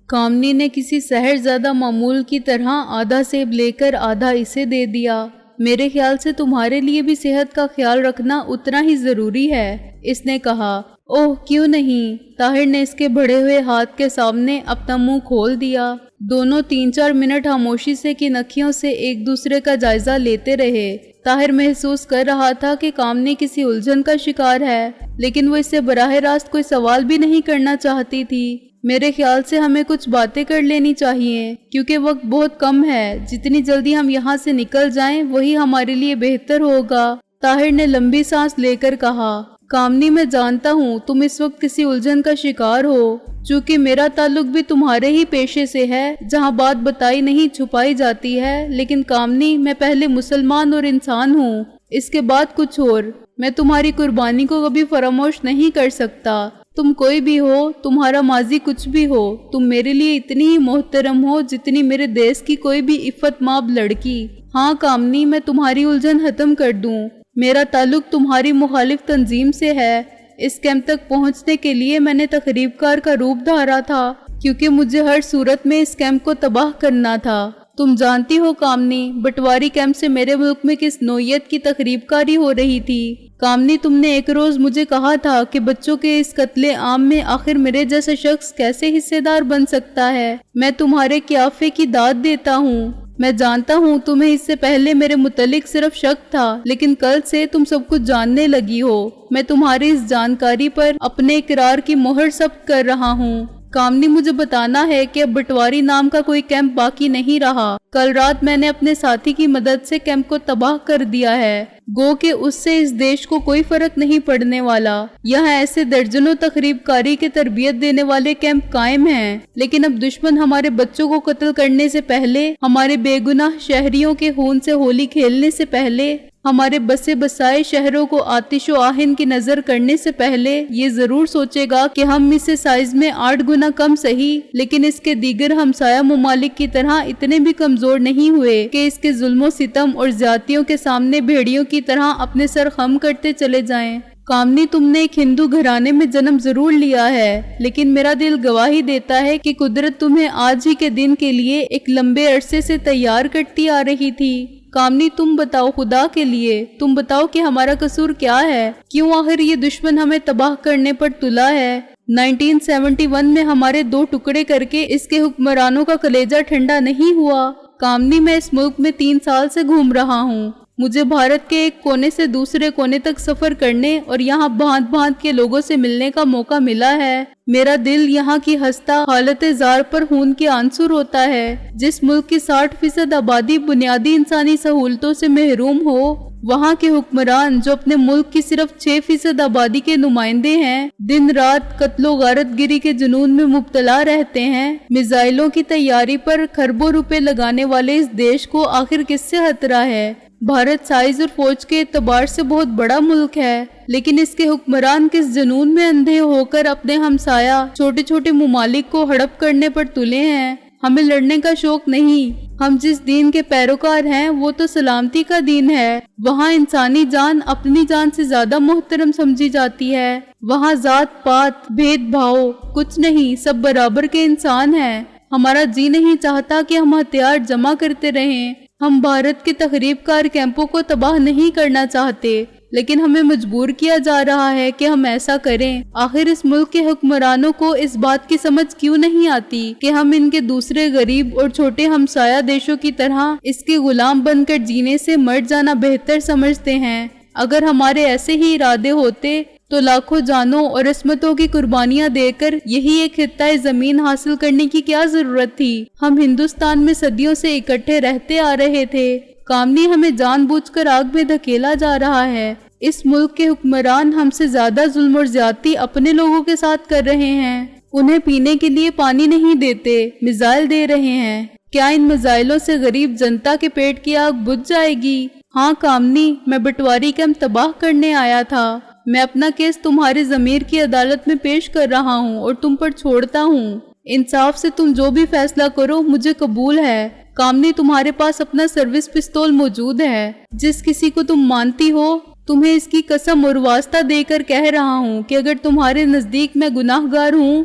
کامنی نے کسی سحر زیادہ معمول کی طرح آدھا سیب لے کر آدھا اسے دے دیا۔ میرے خیال سے تمہارے لیے بھی صحت کا خیال رکھنا اتنا ہی ضروری ہے، اس نے کہا۔ اوہ کیوں نہیں؟ طاہر نے اس کے بڑھے ہوئے ہاتھ کے سامنے اپنا منہ کھول دیا۔ دونوں 3-4 منٹ خاموشی سے کن اکھیوں سے ایک دوسرے کا جائزہ لیتے رہے۔ طاہر محسوس کر رہا تھا کہ کامنی کسی الجھن کا شکار ہے، لیکن وہ اس سے براہ راست کوئی سوال بھی نہیں کرنا چاہتی تھی۔ میرے خیال سے ہمیں کچھ باتیں کر لینی چاہیے، کیونکہ وقت بہت کم ہے۔ جتنی جلدی ہم یہاں سے نکل جائیں وہی ہمارے لیے بہتر ہوگا۔ طاہر نے لمبی سانس لے کر کہا۔ کامنی میں جانتا ہوں تم اس وقت کسی الجھن کا شکار ہو، چونکہ میرا تعلق بھی تمہارے ہی پیشے سے ہے جہاں بات بتائی نہیں چھپائی جاتی ہے، لیکن کامنی میں پہلے مسلمان اور انسان ہوں، اس کے بعد کچھ اور۔ میں تمہاری قربانی کو کبھی فراموش نہیں کر سکتا۔ تم کوئی بھی ہو، تمہارا ماضی کچھ بھی ہو، تم میرے لیے اتنی ہی محترم ہو جتنی میرے دیس کی کوئی بھی عفت مآب لڑکی۔ ہاں کامنی، میں تمہاری الجھن ختم کر دوں۔ میرا تعلق تمہاری مخالف تنظیم سے ہے۔ اس کیمپ تک پہنچنے کے لیے میں نے تخریب کار کا روپ دھارا تھا، کیونکہ مجھے ہر صورت میں اس کیمپ کو تباہ کرنا تھا۔ تم جانتی ہو کامنی، بٹواری کیمپ سے میرے ملک میں کس نوعیت کی تخریب کاری ہو رہی تھی۔ کامنی، تم نے ایک روز مجھے کہا تھا کہ بچوں کے اس قتل عام میں آخر میرے جیسا شخص کیسے حصے دار بن سکتا ہے۔ میں تمہارے قیافے کی داد دیتا ہوں۔ میں جانتا ہوں تمہیں اس سے پہلے میرے متعلق صرف شک تھا، لیکن کل سے تم سب کچھ جاننے لگی ہو۔ میں تمہاری اس جانکاری پر اپنے اقرار کی مہر ثبت کر رہا ہوں۔ کامنی، مجھے بتانا ہے کہ اب بٹواری نام کا کوئی کیمپ باقی نہیں رہا۔ کل رات میں نے اپنے ساتھی کی مدد سے کیمپ کو تباہ کر دیا ہے، گو کہ اس سے اس دیش کو کوئی فرق نہیں پڑنے والا۔ یہاں ایسے درجنوں تخریب کاری کے تربیت دینے والے کیمپ قائم ہیں، لیکن اب دشمن ہمارے بچوں کو قتل کرنے سے پہلے، ہمارے بے گناہ شہریوں کے خون سے ہولی کھیلنے سے پہلے، ہمارے بسے بسائے شہروں کو آتش و آہن کی نظر کرنے سے پہلے یہ ضرور سوچے گا کہ ہم اس سے سائز میں 8 گنا کم سہی، لیکن اس کے دیگر ہمسایہ ممالک کی طرح اتنے بھی کمزور نہیں ہوئے کہ اس کے ظلم و ستم اور زیادتیوں کے سامنے بھیڑیوں کی طرح اپنے سر خم کرتے چلے جائیں۔ کامنی، تم نے ایک ہندو گھرانے میں جنم ضرور لیا ہے، لیکن میرا دل گواہی دیتا ہے کہ قدرت تمہیں آج ہی کے دن کے لیے ایک لمبے عرصے سے تیار کرتی آ رہی تھی۔ کامنی، تم بتاؤ، خدا کے لیے تم بتاؤ کہ ہمارا قصور کیا ہے؟ کیوں آخر یہ دشمن ہمیں تباہ کرنے پر تلا ہے؟ 1971 میں ہمارے 2 ٹکڑے کر کے اس کے حکمرانوں کا کلیجہ ٹھنڈا نہیں ہوا۔ کامنی، میں اس ملک میں 3 سال سے گھوم رہا ہوں۔ مجھے بھارت کے ایک کونے سے دوسرے کونے تک سفر کرنے اور یہاں بھانت بھانت کے لوگوں سے ملنے کا موقع ملا ہے۔ میرا دل یہاں کی ہستہ حالت زار پر خون کے آنسو روتا ہے۔ جس ملک کی 60% آبادی بنیادی انسانی سہولتوں سے محروم ہو، وہاں کے حکمران جو اپنے ملک کی صرف 6% آبادی کے نمائندے ہیں، دن رات قتل و غارت گری کے جنون میں مبتلا رہتے ہیں۔ میزائلوں کی تیاری پر کھربوں روپے لگانے والے اس دیش کو آخر کس سے خطرہ ہے؟ بھارت سائز اور فوج کے اعتبار سے بہت بڑا ملک ہے، لیکن اس کے حکمران کس جنون میں اندھے ہو کر اپنے ہمسایہ چھوٹے چھوٹے ممالک کو ہڑپ کرنے پر تلے ہیں۔ ہمیں لڑنے کا شوق نہیں۔ ہم جس دین کے پیروکار ہیں وہ تو سلامتی کا دین ہے۔ وہاں انسانی جان اپنی جان سے زیادہ محترم سمجھی جاتی ہے۔ وہاں ذات پات بھید بھاؤ کچھ نہیں، سب برابر کے انسان ہیں۔ ہمارا جی نہیں چاہتا کہ ہم ہتھیار جمع کرتے رہیں۔ ہم بھارت کے تخریب کار کیمپوں کو تباہ نہیں کرنا چاہتے، لیکن ہمیں مجبور کیا جا رہا ہے کہ ہم ایسا کریں۔ آخر اس ملک کے حکمرانوں کو اس بات کی سمجھ کیوں نہیں آتی کہ ہم ان کے دوسرے غریب اور چھوٹے ہمسایہ دیشوں کی طرح اس کے غلام بن کر جینے سے مر جانا بہتر سمجھتے ہیں؟ اگر ہمارے ایسے ہی ارادے ہوتے تو لاکھوں جانوں اور عصمتوں کی قربانیاں دے کر یہی ایک خطہ زمین حاصل کرنے کی کیا ضرورت تھی؟ ہم ہندوستان میں صدیوں سے اکٹھے رہتے آ رہے تھے۔ کامنی، ہمیں جان بوجھ کر آگ میں دھکیلا جا رہا ہے۔ اس ملک کے حکمران ہم سے زیادہ ظلم اور زیادتی اپنے لوگوں کے ساتھ کر رہے ہیں۔ انہیں پینے کے لیے پانی نہیں دیتے، میزائل دے رہے ہیں۔ کیا ان میزائلوں سے غریب جنتا کے پیٹ کی آگ بجھ جائے گی؟ ہاں کامنی، میں بٹواری کیمپ تباہ کرنے آیا تھا۔ میں اپنا کیس تمہارے ضمیر کی عدالت میں پیش کر رہا ہوں اور تم پر چھوڑتا ہوں۔ انصاف سے تم جو بھی فیصلہ کرو مجھے قبول ہے۔ کامنی، تمہارے پاس اپنا سروس پستول موجود ہے۔ جس کسی کو تم مانتی ہو، تمہیں اس کی قسم اور واسطہ دے کر کہہ رہا ہوں کہ اگر تمہارے نزدیک میں گناہ گار ہوں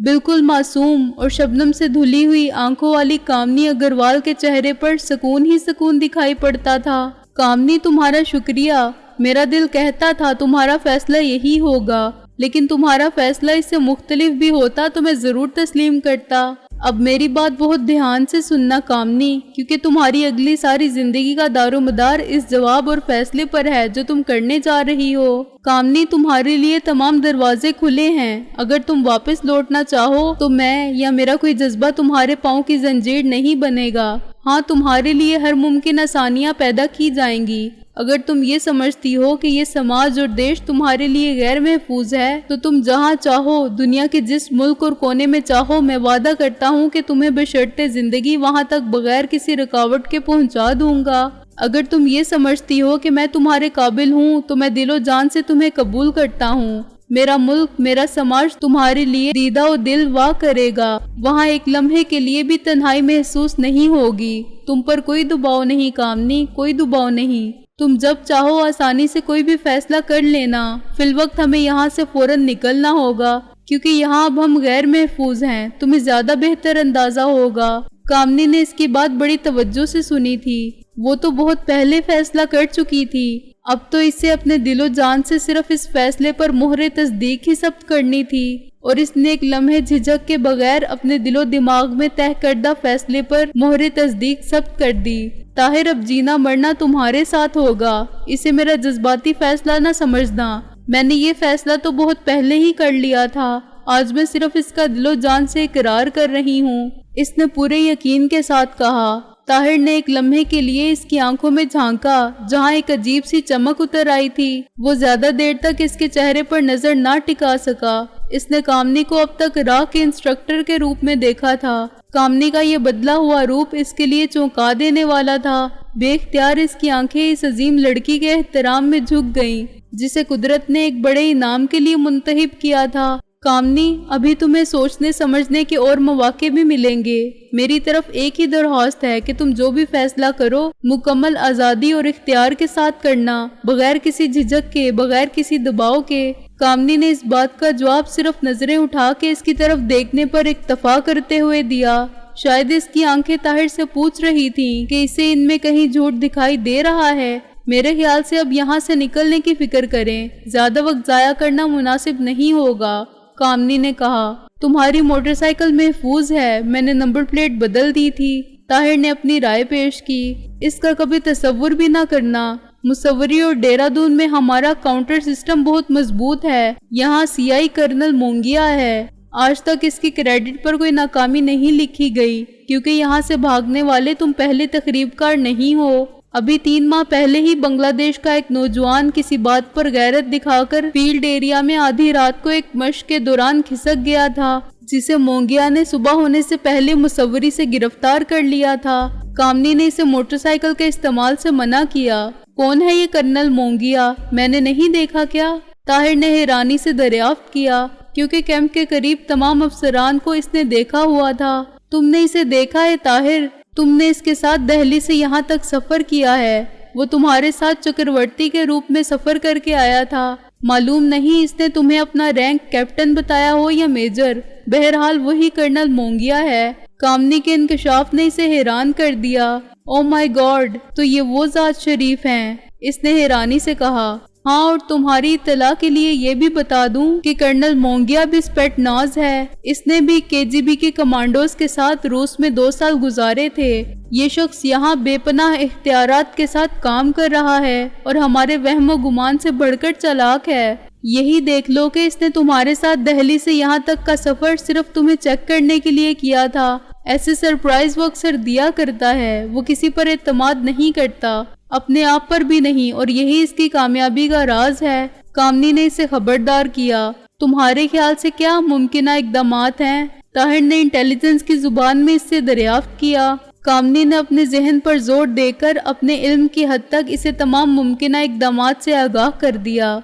بالکل معصوم اور شبنم سے دھلی ہوئی آنکھوں والی کامنی اگروال کے چہرے پر سکون ہی سکون دکھائی پڑتا تھا۔ کامنی تمہارا شکریہ، میرا دل کہتا تھا تمہارا فیصلہ یہی ہوگا، لیکن تمہارا فیصلہ اس سے مختلف بھی ہوتا تو میں ضرور تسلیم کرتا۔ اب میری بات بہت دھیان سے سننا کامنی، کیونکہ تمہاری اگلی ساری زندگی کا دار و مدار اس جواب اور فیصلے پر ہے جو تم کرنے جا رہی ہو۔ کامنی، تمہارے لیے تمام دروازے کھلے ہیں۔ اگر تم واپس لوٹنا چاہو تو میں یا میرا کوئی جذبہ تمہارے پاؤں کی زنجیر نہیں بنے گا۔ ہاں، تمہارے لیے ہر ممکن آسانیاں پیدا کی جائیں گی۔ اگر تم یہ سمجھتی ہو کہ یہ سماج اور دیش تمہارے لیے غیر محفوظ ہے تو تم جہاں چاہو، دنیا کے جس ملک اور کونے میں چاہو، میں وعدہ کرتا ہوں کہ تمہیں بشرطِ زندگی وہاں تک بغیر کسی رکاوٹ کے پہنچا دوں گا۔ اگر تم یہ سمجھتی ہو کہ میں تمہارے قابل ہوں تو میں دل و جان سے تمہیں قبول کرتا ہوں۔ میرا ملک، میرا سماج تمہارے لیے دیدہ و دل وا کرے گا۔ وہاں ایک لمحے کے لیے بھی تنہائی محسوس نہیں ہوگی۔ تم پر کوئی دباؤ نہیں کامنی، کوئی دباؤ نہیں۔ تم جب چاہو آسانی سے کوئی بھی فیصلہ کر لینا۔ فی الوقت ہمیں یہاں سے فوراً نکلنا ہوگا، کیونکہ یہاں اب ہم غیر محفوظ ہیں۔ تمہیں زیادہ بہتر اندازہ ہوگا۔ کامنی نے اس کی بات بڑی توجہ سے سنی تھی۔ وہ تو بہت پہلے فیصلہ کر چکی تھی، اب تو اسے اپنے دل و جان سے صرف اس فیصلے پر مہر تصدیق ہی ثبت کرنی تھی، اور اس نے ایک لمحے جھجک کے بغیر اپنے دل و دماغ میں طے کردہ فیصلے پر مہر تصدیق ثبت کر دی۔ طاہر، اب جینا مرنا تمہارے ساتھ ہوگا، اسے میرا جذباتی فیصلہ نہ سمجھنا۔ میں نے یہ فیصلہ تو بہت پہلے ہی کر لیا تھا، آج میں صرف اس کا دل و جان سے اقرار کر رہی ہوں، اس نے پورے یقین کے ساتھ کہا۔ طاہر نے ایک لمحے کے لیے اس کی آنکھوں میں جھانکا، جہاں ایک عجیب سی چمک اتر آئی تھی۔ وہ زیادہ دیر تک اس کے چہرے پر نظر نہ ٹکا سکا۔ اس نے کامنی کو اب تک راہ کے انسٹرکٹر کے روپ میں دیکھا تھا۔ کامنی کا یہ بدلا ہوا روپ اس کے لیے چونکا دینے والا تھا۔ بے اختیار اس کی آنکھیں اس عظیم لڑکی کے احترام میں جھک گئیں، جسے قدرت نے ایک بڑے انعام کے لیے منتخب کیا تھا۔ کامنی، ابھی تمہیں سوچنے سمجھنے کے اور مواقع بھی ملیں گے۔ میری طرف ایک ہی درخواست ہے کہ تم جو بھی فیصلہ کرو مکمل آزادی اور اختیار کے ساتھ کرنا، بغیر کسی جھجک کے، بغیر کسی دباؤ کے۔ کامنی نے اس بات کا جواب صرف نظریں اٹھا کے اس کی طرف دیکھنے پر اکتفا کرتے ہوئے دیا۔ شاید اس کی آنکھیں طاہر سے پوچھ رہی تھیں کہ اسے ان میں کہیں جھوٹ دکھائی دے رہا ہے۔ میرے خیال سے اب یہاں سے نکلنے کی فکر کریں، زیادہ وقت ضائع کرنا مناسب نہیں ہوگا، کامنی نے کہا۔ تمہاری موٹر سائیکل محفوظ ہے، میں نے نمبر پلیٹ بدل دی تھی، طاہر نے اپنی رائے پیش کی۔ اس کا کبھی تصور بھی نہ کرنا، مصوری اور دہرادون میں ہمارا کاؤنٹر سسٹم بہت مضبوط ہے۔ یہاں CI کرنل مونگیا ہے، آج تک اس کی کریڈٹ پر کوئی ناکامی نہیں لکھی گئی، کیونکہ یہاں سے بھاگنے والے تم پہلے تخریب کار نہیں ہو۔ ابھی 3 ماہ پہلے ہی بنگلہ دیش کا ایک نوجوان کسی بات پر غیرت دکھا کر فیلڈ ایریا میں آدھی رات کو ایک مشق کے دوران کھسک گیا تھا، جسے مونگیا نے صبح ہونے سے پہلے مصوری سے گرفتار کر لیا تھا۔ کامنی نے اسے موٹر سائیکل کے استعمال سے منع کیا۔ کون ہے یہ کرنل مونگیا؟ میں نے نہیں دیکھا کیا؟ طاہر نے حیرانی سے دریافت کیا، کیونکہ کیمپ کے قریب تمام افسران کو اس نے دیکھا ہوا تھا۔ تم نے اسے دیکھا ہے طاہر؟ تم نے اس کے ساتھ دہلی سے یہاں تک سفر کیا ہے، وہ تمہارے ساتھ چکرورتی کے روپ میں سفر کر کے آیا تھا۔ معلوم نہیں اس نے تمہیں اپنا رینک کیپٹن بتایا ہو یا میجر، بہرحال وہی کرنل مونگیا ہے۔ کامنی کے انکشاف نے اسے حیران کر دیا۔ او مائی گاڈ، تو یہ وہ ذات شریف ہیں، اس نے حیرانی سے کہا۔ ہاں، اور تمہاری اطلاع کے لیے یہ بھی بتا دوں کہ کرنل مونگیا بھی اسپیٹ ناز ہے، اس نے بھی KGB کے کمانڈوز کے ساتھ روس میں 2 سال گزارے تھے۔ یہ شخص یہاں بے پناہ اختیارات کے ساتھ کام کر رہا ہے اور ہمارے وہم و گمان سے بڑھ کر چالاک ہے۔ یہی دیکھ لو کہ اس نے تمہارے ساتھ دہلی سے یہاں تک کا سفر صرف تمہیں چیک کرنے کے لیے کیا تھا۔ ایسے سرپرائز وہ اکثر دیا کرتا ہے، وہ کسی پر اعتماد نہیں کرتا، اپنے آپ پر بھی نہیں، اور یہی اس کی کامیابی کا راز ہے۔ کامنی نے اسے خبردار کیا۔ تمہارے خیال سے کیا ممکنہ اقدامات ہیں؟ طاہر نے انٹیلیجنس کی زبان میں اس سے دریافت کیا۔ کامنی نے اپنے ذہن پر زور دے کر اپنے علم کی حد تک اسے تمام ممکنہ اقدامات سے آگاہ کر دیا۔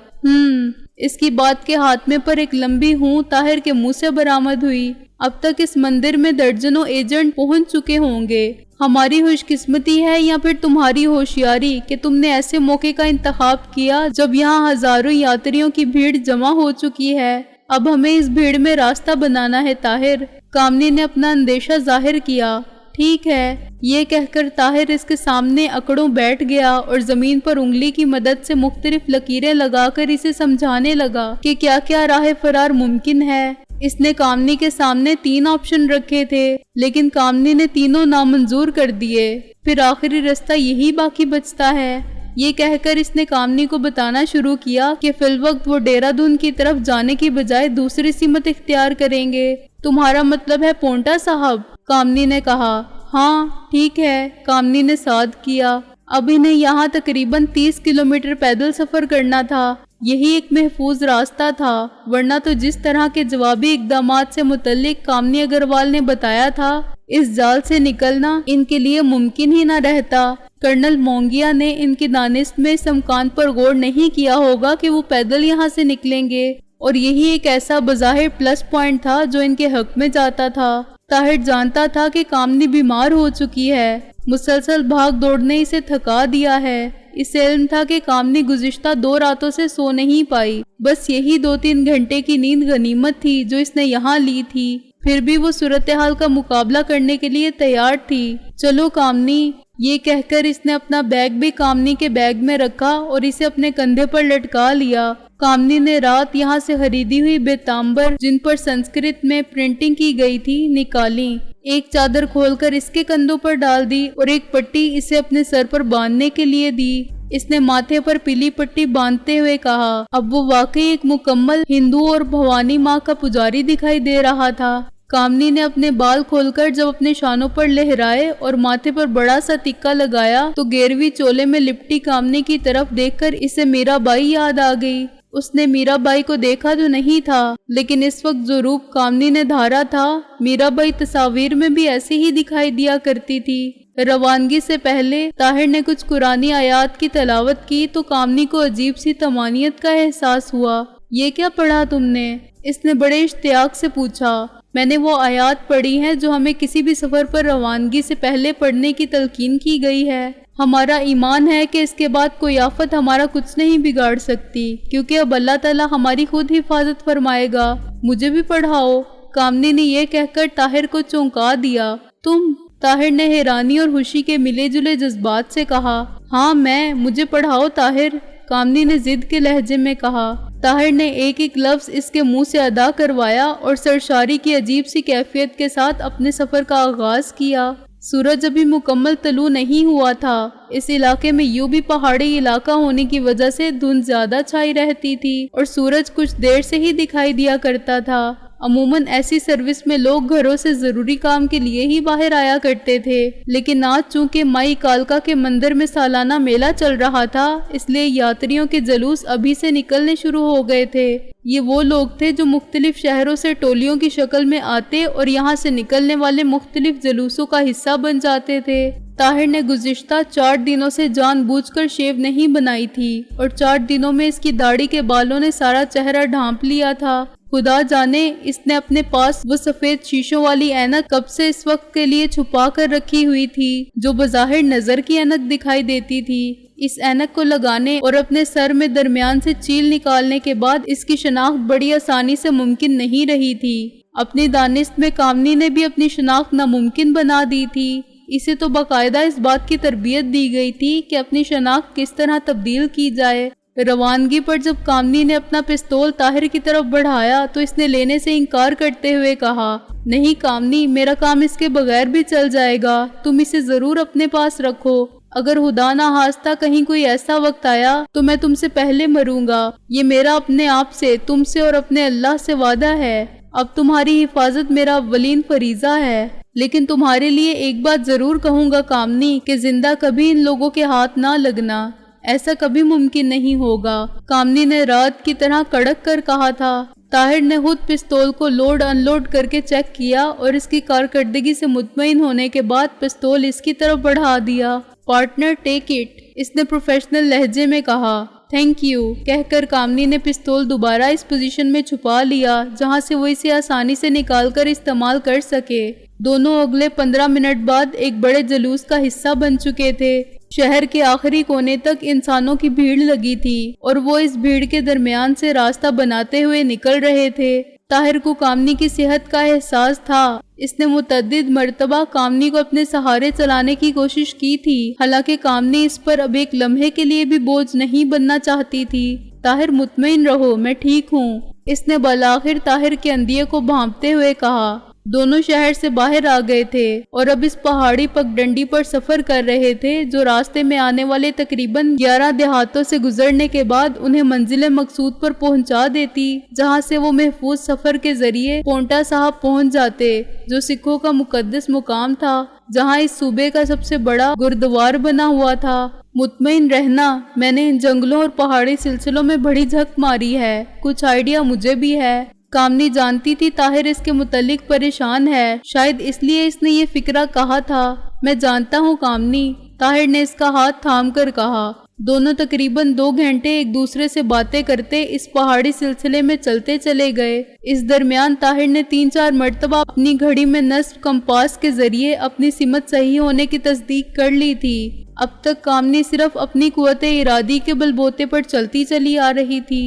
اس کی بات کے خاتمے پر ایک لمبی ہوں طاہر کے منہ سے برآمد ہوئی۔ اب تک اس مندر میں درجنوں ایجنٹ پہنچ چکے ہوں گے۔ ہماری خوش قسمتی ہے یا پھر تمہاری ہوشیاری کہ تم نے ایسے موقع کا انتخاب کیا جب یہاں ہزاروں یاتریوں کی بھیڑ جمع ہو چکی ہے۔ اب ہمیں اس بھیڑ میں راستہ بنانا ہے طاہر۔ کامنی نے اپنا اندیشہ ظاہر کیا۔ ٹھیک ہے، یہ کہہ کر طاہر اس کے سامنے اکڑوں بیٹھ گیا اور زمین پر انگلی کی مدد سے مختلف لکیریں لگا کر اسے سمجھانے لگا کہ کیا کیا راہ فرار ممکن ہے۔ اس نے کامنی کے سامنے 3 آپشن رکھے تھے، لیکن کامنی نے تینوں نامنظور کر دیے۔ پھر آخری راستہ یہی باقی بچتا ہے۔ یہ کہہ کر اس نے کامنی کو بتانا شروع کیا کہ فی الوقت وہ دہرادون کی طرف جانے کی بجائے دوسری سمت اختیار کریں گے۔ تمہارا مطلب ہے پونٹا صاحب؟ کامنی نے کہا۔ ہاں ٹھیک ہے، کامنی نے ساتھ کیا۔ اب انہیں یہاں تقریباً 30 کلومیٹر پیدل سفر کرنا تھا۔ یہی ایک محفوظ راستہ تھا، ورنہ تو جس طرح کے جوابی اقدامات سے متعلق کامنی اگروال نے بتایا تھا، اس جال سے نکلنا ان کے لیے ممکن ہی نہ رہتا۔ کرنل مونگیا نے ان کی دانست میں اس امکان پر غور نہیں کیا ہوگا کہ وہ پیدل یہاں سے نکلیں گے، اور یہی ایک ایسا بظاہر پلس پوائنٹ تھا جو ان کے حق میں جاتا تھا۔ طاہر جانتا تھا کہ کامنی بیمار ہو چکی ہے، مسلسل بھاگ دوڑ نے اسے تھکا دیا ہے۔ اسے علم تھا کہ کامنی گزشتہ 2 راتوں سے سو نہیں پائی، بس یہی 2-3 گھنٹے کی نیند غنیمت تھی جو اس نے یہاں لی تھی۔ پھر بھی وہ صورتحال کا مقابلہ کرنے کے لیے تیار تھی۔ چلو کامنی، یہ کہہ کر اس نے اپنا بیگ بھی کامنی کے بیگ میں رکھا اور اسے اپنے کندھے پر لٹکا لیا۔ کامنی نے رات یہاں سے خریدی ہوئی بیتامبر، جن پر سنسکرت میں پرنٹنگ کی گئی تھی، نکالی۔ ایک چادر کھول کر اس کے کندھوں پر ڈال دی اور ایک پٹی اسے اپنے سر پر باندھنے کے لیے دی۔ اس نے ماتھے پر پیلی پٹی باندھتے ہوئے کہا۔ اب وہ واقعی ایک مکمل ہندو اور بھوانی ماں کا پجاری دکھائی دے رہا تھا۔ کامنی نے اپنے بال کھول کر جب اپنے شانوں پر لہرائے اور ماتھے پر بڑا سا ٹکا لگایا تو گیروی چولے میں لپٹی کامنی کی طرف دیکھ کر اسے میرا بائی یاد آ گئی۔ اس نے میرا بائی کو دیکھا تو نہیں تھا، لیکن اس وقت جو روپ کامنی نے دھارا تھا، میرا بائی تصاویر میں بھی ایسے ہی دکھائی دیا کرتی تھی۔ روانگی سے پہلے طاہر نے کچھ قرآنی آیات کی تلاوت کی تو کامنی کو عجیب سی طمانینت کا احساس ہوا۔ یہ کیا پڑھا تم نے؟ اس نے بڑے اشتیاق سے پوچھا۔ میں نے وہ آیات پڑھی ہیں جو ہمیں کسی بھی سفر پر روانگی سے پہلے پڑھنے کی تلقین کی گئی ہے۔ ہمارا ایمان ہے کہ اس کے بعد کوئی آفت ہمارا کچھ نہیں بگاڑ سکتی، کیونکہ اب اللہ تعالیٰ ہماری خود حفاظت فرمائے گا۔ مجھے بھی پڑھاؤ۔ کامنی نے یہ کہہ کر طاہر کو چونکا دیا۔ تم؟ طاہر نے حیرانی اور خوشی کے ملے جلے جذبات سے کہا۔ ہاں مجھے پڑھاؤ طاہر، کامنی نے ضد کے لہجے میں کہا۔ طاہر نے ایک ایک لفظ اس کے منہ سے ادا کروایا اور سرشاری کی عجیب سی کیفیت کے ساتھ اپنے سفر کا آغاز کیا۔ سورج ابھی مکمل طلوع نہیں ہوا تھا۔ اس علاقے میں یوں بھی پہاڑی علاقہ ہونے کی وجہ سے دھند زیادہ چھائی رہتی تھی اور سورج کچھ دیر سے ہی دکھائی دیا کرتا تھا۔ عموماً ایسی سروس میں لوگ گھروں سے ضروری کام کے لیے ہی باہر آیا کرتے تھے، لیکن آج چونکہ مائی کالکا کے مندر میں سالانہ میلہ چل رہا تھا، اس لیے یاتریوں کے جلوس ابھی سے نکلنے شروع ہو گئے تھے۔ یہ وہ لوگ تھے جو مختلف شہروں سے ٹولیوں کی شکل میں آتے اور یہاں سے نکلنے والے مختلف جلوسوں کا حصہ بن جاتے تھے۔ طاہر نے گزشتہ 4 دنوں سے جان بوجھ کر شیو نہیں بنائی تھی اور 4 دنوں میں اس کی داڑھی کے بالوں نے سارا چہرہ ڈھانپ لیا تھا۔ خدا جانے اس نے اپنے پاس وہ سفید شیشوں والی اینک کب سے اس وقت کے لیے چھپا کر رکھی ہوئی تھی، جو بظاہر نظر کی اینک دکھائی دیتی تھی۔ اس اینک کو لگانے اور اپنے سر میں درمیان سے چیل نکالنے کے بعد اس کی شناخت بڑی آسانی سے ممکن نہیں رہی تھی۔ اپنی دانست میں کامنی نے بھی اپنی شناخت ناممکن بنا دی تھی۔ اسے تو باقاعدہ اس بات کی تربیت دی گئی تھی کہ اپنی شناخت کس طرح تبدیل کی جائے۔ روانگی پر جب کامنی نے اپنا پستول طاہر کی طرف بڑھایا تو اس نے لینے سے انکار کرتے ہوئے کہا، نہیں کامنی، میرا کام اس کے بغیر بھی چل جائے گا، تم اسے ضرور اپنے پاس رکھو۔ اگر خدا نہ خواستہ کہیں کوئی ایسا وقت آیا تو میں تم سے پہلے مروں گا۔ یہ میرا اپنے آپ سے، تم سے اور اپنے اللہ سے وعدہ ہے۔ اب تمہاری حفاظت میرا اولین فریضہ ہے، لیکن تمہارے لیے ایک بات ضرور کہوں گا کامنی، کہ زندہ کبھی ان لوگوں کے ہاتھ نہ لگنا۔ ایسا کبھی ممکن نہیں ہوگا، کامنی نے رات کی طرح کڑک کر کہا تھا۔ طاہر نے خود پستول کو لوڈ ان لوڈ کر کے چیک کیا اور اس کی کارکردگی سے مطمئن ہونے کے بعد پستول اس کی طرف بڑھا دیا۔ پارٹنر ٹیک اٹ، اس نے پروفیشنل لہجے میں کہا۔ تھینک یو کہہ کر کامنی نے پستول دوبارہ اس پوزیشن میں چھپا لیا جہاں سے وہ اسے آسانی سے نکال کر استعمال کر سکے۔ دونوں اگلے 15 منٹ بعد ایک بڑے جلوس کا حصہ بن چکے تھے۔ شہر کے آخری کونے تک انسانوں کی بھیڑ لگی تھی اور وہ اس بھیڑ کے درمیان سے راستہ بناتے ہوئے نکل رہے تھے۔ طاہر کو کامنی کی صحت کا احساس تھا۔ اس نے متعدد مرتبہ کامنی کو اپنے سہارے چلانے کی کوشش کی تھی، حالانکہ کامنی اس پر اب ایک لمحے کے لیے بھی بوجھ نہیں بننا چاہتی تھی۔ طاہر مطمئن رہو، میں ٹھیک ہوں، اس نے بالآخر طاہر کے اندیے کو بھانپتے ہوئے کہا۔ دونوں شہر سے باہر آ گئے تھے اور اب اس پہاڑی پگڈنڈی پر سفر کر رہے تھے جو راستے میں آنے والے تقریباً 11 دیہاتوں سے گزرنے کے بعد انہیں منزل مقصود پر پہنچا دیتی، جہاں سے وہ محفوظ سفر کے ذریعے پونٹا صاحب پہنچ جاتے، جو سکھوں کا مقدس مقام تھا، جہاں اس صوبے کا سب سے بڑا گردوار بنا ہوا تھا۔ مطمئن رہنا، میں نے ان جنگلوں اور پہاڑی سلسلوں میں بڑی جھک ماری ہے، کچھ آئیڈیا مجھے بھی ہے۔ کامنی جانتی تھی طاہر اس کے متعلق پریشان ہے، شاید اس لیے اس نے یہ فکرہ کہا تھا۔ میں جانتا ہوں کامنی، طاہر نے اس کا ہاتھ تھام کر کہا۔ دونوں تقریباً 2 گھنٹے ایک دوسرے سے باتیں کرتے اس پہاڑی سلسلے میں چلتے چلے گئے۔ اس درمیان طاہر نے 3-4 مرتبہ اپنی گھڑی میں نصب کمپاس کے ذریعے اپنی سمت صحیح ہونے کی تصدیق کر لی تھی۔ اب تک کامنی صرف اپنی قوت ارادی کے بل بوتے پر چلتی چلی آ رہی تھی۔